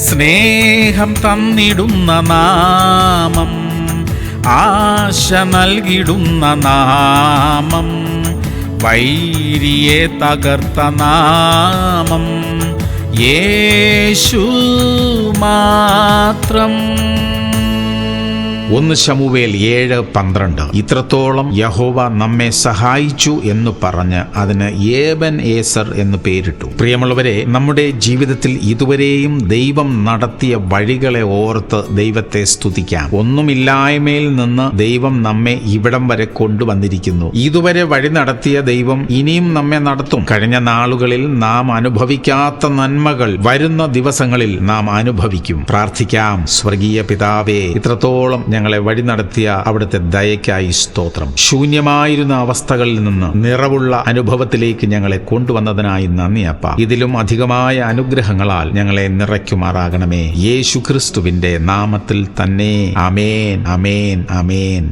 സ്നേഹം തന്നിടുന്ന നാമം, ആശ നൽകിടുന്ന നാമം, വൈരിയെ തകർത്ത നാമം യേശു മാത്രം. 1 ശമൂവേൽ 7:12. ഇത്രത്തോളം യഹോവ നമ്മെ സഹായിച്ചു എന്ന് പറഞ്ഞ് അതിന് ഏബൻ ഏസർ എന്ന് പേരിട്ടു. പ്രിയമുള്ളവരെ, നമ്മുടെ ജീവിതത്തിൽ ഇതുവരെയും ദൈവം നടത്തിയ വഴികളെ ഓർത്ത് ദൈവത്തെ സ്തുതിക്കാം. ഒന്നുമില്ലായ്മയിൽ നിന്ന് ദൈവം നമ്മെ ഇവിടം വരെ കൊണ്ടുവന്നിരിക്കുന്നു. ഇതുവരെ വഴി നടത്തിയ ദൈവം ഇനിയും നമ്മെ നടത്തും. കഴിഞ്ഞ നാളുകളിൽ നാം അനുഭവിക്കാത്ത നന്മകൾ വരുന്ന ദിവസങ്ങളിൽ നാം അനുഭവിക്കും. പ്രാർത്ഥിക്കാം. സ്വർഗീയ പിതാവേ, ഇത്രത്തോളം ഞങ്ങളെ വഴി നടത്തിയ അവിടുത്തെ ദയയ്ക്കായി സ്തോത്രം. ശൂന്യമായിരുന്ന അവസ്ഥകളിൽ നിന്ന് നിറവുള്ള അനുഭവത്തിലേക്ക് ഞങ്ങളെ കൊണ്ടുവന്നതിനായി നന്ദി അപ്പ. ഇതിലും അധികമായ അനുഗ്രഹങ്ങളാൽ ഞങ്ങളെ നിറയ്ക്കുമാറാകണമേ. യേശു ക്രിസ്തുവിന്റെ നാമത്തിൽ തന്നെ. ആമേൻ, ആമേൻ, ആമേൻ.